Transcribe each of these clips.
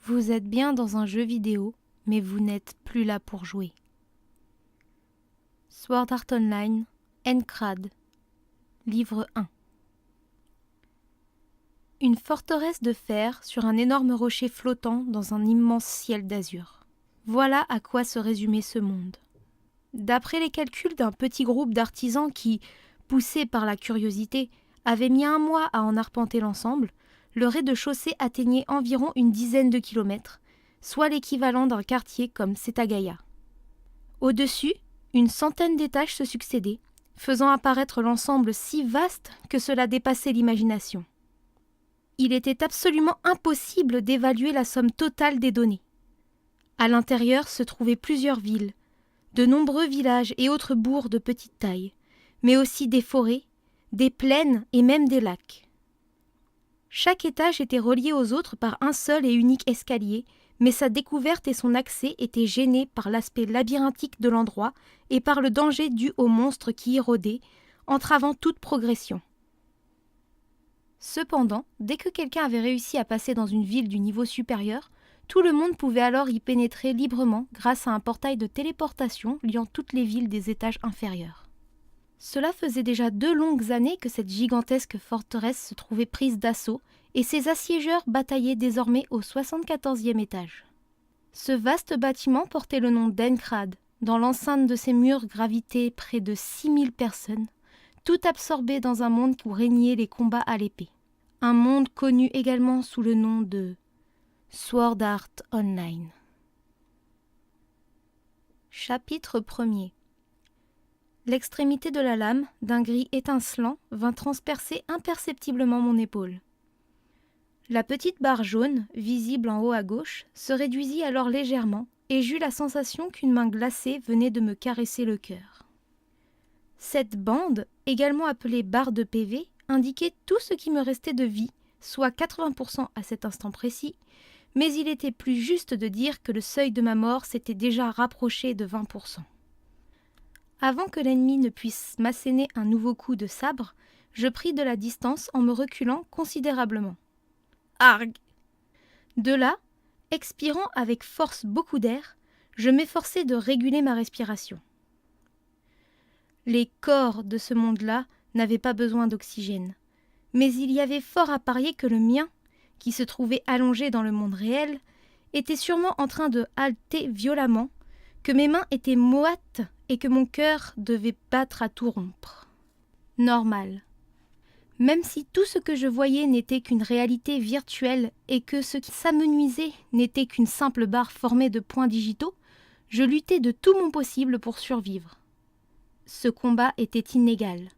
Vous êtes bien dans un jeu vidéo, mais vous n'êtes plus là pour jouer. Sword Art Online, Encrad, livre 1. Une forteresse de fer sur un énorme rocher flottant dans un immense ciel d'azur. Voilà à quoi se résumait ce monde. D'après les calculs d'un petit groupe d'artisans qui, poussés par la curiosité, avaient mis 1 mois à en arpenter l'ensemble, le rez-de-chaussée atteignait environ une dizaine de kilomètres, soit l'équivalent d'un quartier comme Setagaya. Au-dessus, une centaine d'étages se succédaient, faisant apparaître l'ensemble si vaste que cela dépassait l'imagination. Il était absolument impossible d'évaluer la somme totale des données. À l'intérieur se trouvaient plusieurs villes, de nombreux villages et autres bourgs de petite taille, mais aussi des forêts, des plaines et même des lacs. Chaque étage était relié aux autres par un seul et unique escalier, mais sa découverte et son accès étaient gênés par l'aspect labyrinthique de l'endroit et par le danger dû aux monstres qui y rôdaient, entravant toute progression. Cependant, dès que quelqu'un avait réussi à passer dans une ville du niveau supérieur, tout le monde pouvait alors y pénétrer librement grâce à un portail de téléportation liant toutes les villes des étages inférieurs. Cela faisait déjà 2 longues années que cette gigantesque forteresse se trouvait prise d'assaut et ses assiégeurs bataillaient désormais au 74e étage. Ce vaste bâtiment portait le nom d'Encrad. Dans l'enceinte de ses murs gravitaient près de 6000 personnes, tout absorbées dans un monde où régnaient les combats à l'épée. Un monde connu également sous le nom de Sword Art Online. Chapitre 1er. L'extrémité de la lame, d'un gris étincelant, vint transpercer imperceptiblement mon épaule. La petite barre jaune, visible en haut à gauche, se réduisit alors légèrement, et j'eus la sensation qu'une main glacée venait de me caresser le cœur. Cette bande, également appelée barre de PV, indiquait tout ce qui me restait de vie, soit 80% à cet instant précis, mais il était plus juste de dire que le seuil de ma mort s'était déjà rapproché de 20%. Avant que l'ennemi ne puisse m'asséner un nouveau coup de sabre, je pris de la distance en me reculant considérablement. Arg! De là, expirant avec force beaucoup d'air, je m'efforçai de réguler ma respiration. Les corps de ce monde-là n'avaient pas besoin d'oxygène, mais il y avait fort à parier que le mien, qui se trouvait allongé dans le monde réel, était sûrement en train de halter violemment, que mes mains étaient moites et que mon cœur devait battre à tout rompre. Normal. Même si tout ce que je voyais n'était qu'une réalité virtuelle et que ce qui s'amenuisait n'était qu'une simple barre formée de points digitaux, je luttais de tout mon possible pour survivre. Ce combat était inégal.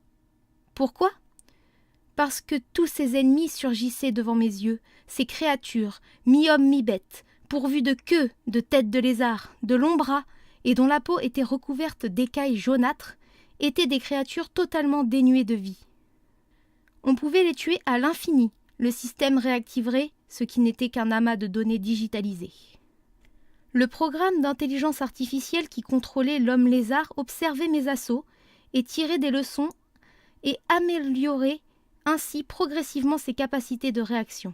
Pourquoi ? Parce que tous ces ennemis surgissaient devant mes yeux, ces créatures, mi-homme, mi-bête, pourvues de queues, de têtes de lézard, de longs bras, et dont la peau était recouverte d'écailles jaunâtres, étaient des créatures totalement dénuées de vie. On pouvait les tuer à l'infini, le système réactiverait ce qui n'était qu'un amas de données digitalisées. Le programme d'intelligence artificielle qui contrôlait l'homme lézard observait mes assauts et tirait des leçons et améliorait ainsi progressivement ses capacités de réaction.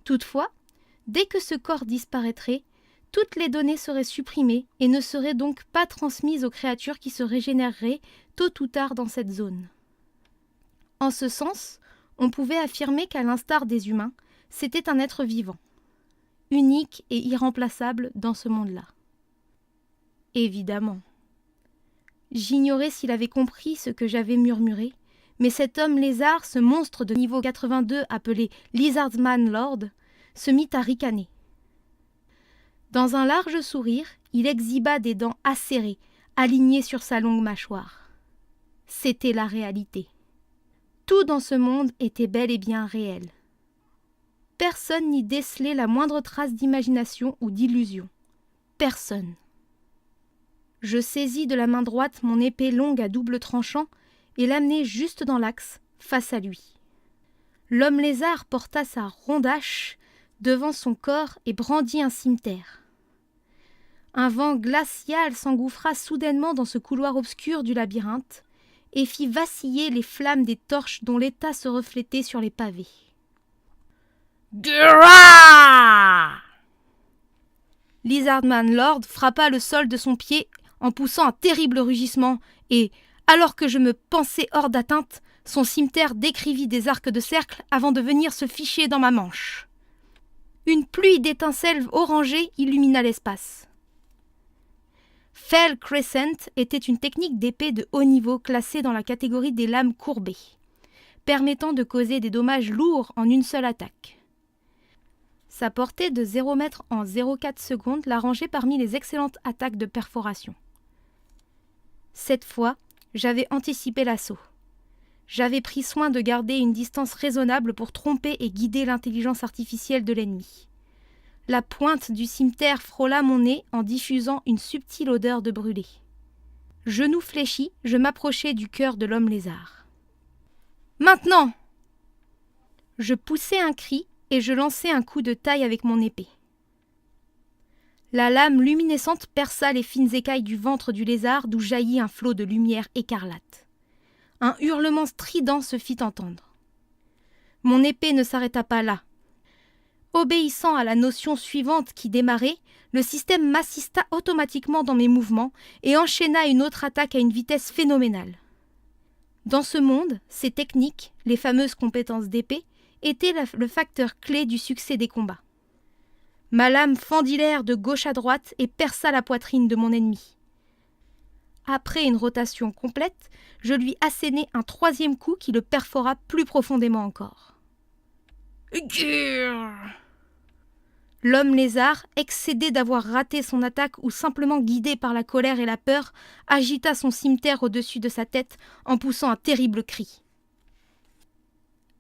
Toutefois, dès que ce corps disparaîtrait, toutes les données seraient supprimées et ne seraient donc pas transmises aux créatures qui se régénéreraient tôt ou tard dans cette zone. En ce sens, on pouvait affirmer qu'à l'instar des humains, c'était un être vivant, unique et irremplaçable dans ce monde-là. Évidemment. J'ignorais s'il avait compris ce que j'avais murmuré, mais cet homme lézard, ce monstre de niveau 82 appelé Lizardman Lord, se mit à ricaner. Dans un large sourire, il exhiba des dents acérées, alignées sur sa longue mâchoire. C'était la réalité. Tout dans ce monde était bel et bien réel. Personne n'y décelait la moindre trace d'imagination ou d'illusion. Personne. Je saisis de la main droite mon épée longue à double tranchant et l'amenai juste dans l'axe, face à lui. L'homme lézard porta sa ronde hache devant son corps et brandit un cimeterre. Un vent glacial s'engouffra soudainement dans ce couloir obscur du labyrinthe et fit vaciller les flammes des torches dont l'état se reflétait sur les pavés. Gra! Lizardman Lord frappa le sol de son pied en poussant un terrible rugissement et, alors que je me pensais hors d'atteinte, son cimeterre décrivit des arcs de cercle avant de venir se ficher dans ma manche. Une pluie d'étincelles orangées illumina l'espace. Fell Crescent était une technique d'épée de haut niveau classée dans la catégorie des lames courbées, permettant de causer des dommages lourds en une seule attaque. Sa portée de 0 m en 0,4 secondes la rangeait parmi les excellentes attaques de perforation. Cette fois, j'avais anticipé l'assaut. J'avais pris soin de garder une distance raisonnable pour tromper et guider l'intelligence artificielle de l'ennemi. La pointe du cimeterre frôla mon nez en diffusant une subtile odeur de brûlé. Genoux fléchis, je m'approchai du cœur de l'homme lézard. « Maintenant !» Je poussai un cri et je lançai un coup de taille avec mon épée. La lame luminescente perça les fines écailles du ventre du lézard d'où jaillit un flot de lumière écarlate. Un hurlement strident se fit entendre. Mon épée ne s'arrêta pas là. Obéissant à la notion suivante qui démarrait, le système m'assista automatiquement dans mes mouvements et enchaîna une autre attaque à une vitesse phénoménale. Dans ce monde, ces techniques, les fameuses compétences d'épée, étaient le facteur clé du succès des combats. Ma lame fendit l'air de gauche à droite et perça la poitrine de mon ennemi. Après une rotation complète, je lui assénai un 3e coup qui le perfora plus profondément encore. L'homme lézard, excédé d'avoir raté son attaque ou simplement guidé par la colère et la peur, agita son cimeterre au-dessus de sa tête en poussant un terrible cri.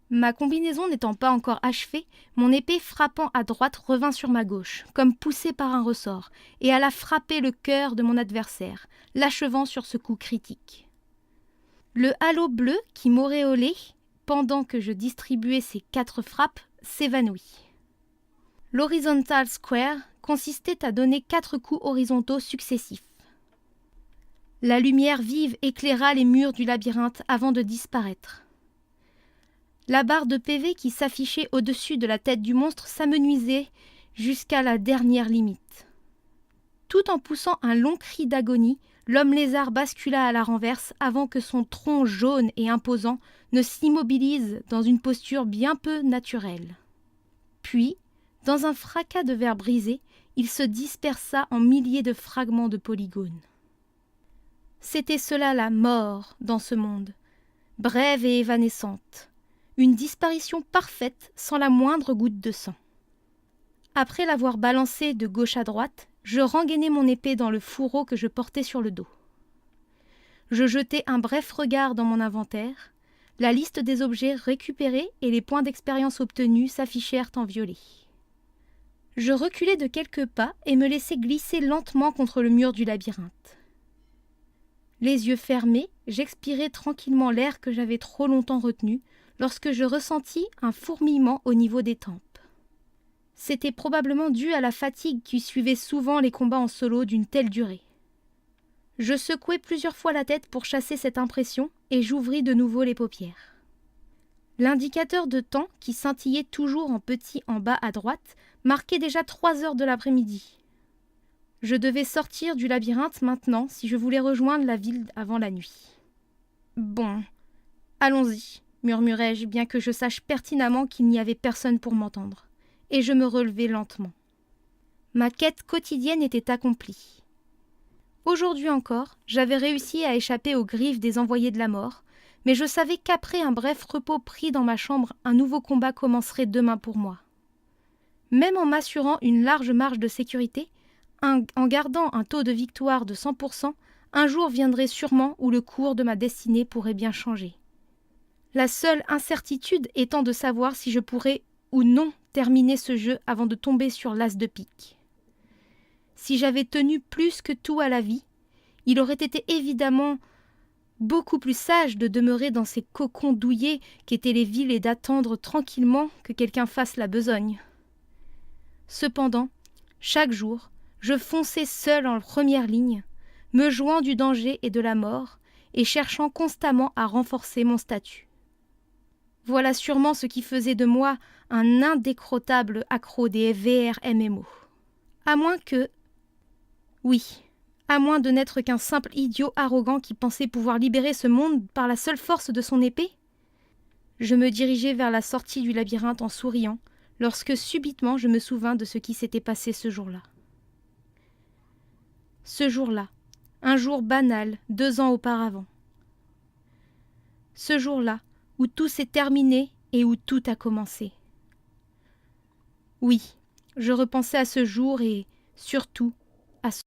Ma combinaison n'étant pas encore achevée, mon épée frappant à droite revint sur ma gauche, comme poussée par un ressort, et alla frapper le cœur de mon adversaire, l'achevant sur ce coup critique. Le halo bleu qui m'auréolait, pendant que je distribuais ces 4 frappes, s'évanouit. L'horizontal square consistait à donner 4 coups horizontaux successifs. La lumière vive éclaira les murs du labyrinthe avant de disparaître. La barre de PV qui s'affichait au-dessus de la tête du monstre s'amenuisait jusqu'à la dernière limite. Tout en poussant un long cri d'agonie, l'homme lézard bascula à la renverse avant que son tronc jaune et imposant ne s'immobilise dans une posture bien peu naturelle. Puis, dans un fracas de verre brisé, il se dispersa en milliers de fragments de polygones. C'était cela la mort dans ce monde, brève et évanescente. Une disparition parfaite sans la moindre goutte de sang. Après l'avoir balancé de gauche à droite, je rengainai mon épée dans le fourreau que je portais sur le dos. Je jetai un bref regard dans mon inventaire. La liste des objets récupérés et les points d'expérience obtenus s'affichèrent en violet. Je reculai de quelques pas et me laissai glisser lentement contre le mur du labyrinthe. Les yeux fermés, j'expirai tranquillement l'air que j'avais trop longtemps retenu, lorsque je ressentis un fourmillement au niveau des tempes. C'était probablement dû à la fatigue qui suivait souvent les combats en solo d'une telle durée. Je secouai plusieurs fois la tête pour chasser cette impression et j'ouvris de nouveau les paupières. L'indicateur de temps, qui scintillait toujours en petit en bas à droite, marquait déjà 3 heures de l'après-midi. Je devais sortir du labyrinthe maintenant si je voulais rejoindre la ville avant la nuit. « Bon, allons-y », murmurai-je, bien que je sache pertinemment qu'il n'y avait personne pour m'entendre, et je me relevai lentement. Ma quête quotidienne était accomplie. Aujourd'hui encore, j'avais réussi à échapper aux griffes des envoyés de la mort, mais je savais qu'après un bref repos pris dans ma chambre, un nouveau combat commencerait demain pour moi. Même en m'assurant une large marge de sécurité, en gardant un taux de victoire de 100%, un jour viendrait sûrement où le cours de ma destinée pourrait bien changer. La seule incertitude étant de savoir si je pourrais ou non terminer ce jeu avant de tomber sur l'as de pique. Si j'avais tenu plus que tout à la vie, il aurait été évidemment beaucoup plus sage de demeurer dans ces cocons douillés qu'étaient les villes et d'attendre tranquillement que quelqu'un fasse la besogne. Cependant, chaque jour, je fonçais seul en première ligne, me jouant du danger et de la mort et cherchant constamment à renforcer mon statut. Voilà sûrement ce qui faisait de moi un indécrottable accro des VR MMO. À moins que, Oui, à moins de n'être qu'un simple idiot arrogant qui pensait pouvoir libérer ce monde par la seule force de son épée. Je me dirigeai vers la sortie du labyrinthe en souriant, lorsque subitement je me souvins de ce qui s'était passé ce jour-là. Ce jour-là, un jour banal, 2 ans auparavant. Ce jour-là, où tout s'est terminé et où tout a commencé. Oui, je repensais à ce jour et, surtout,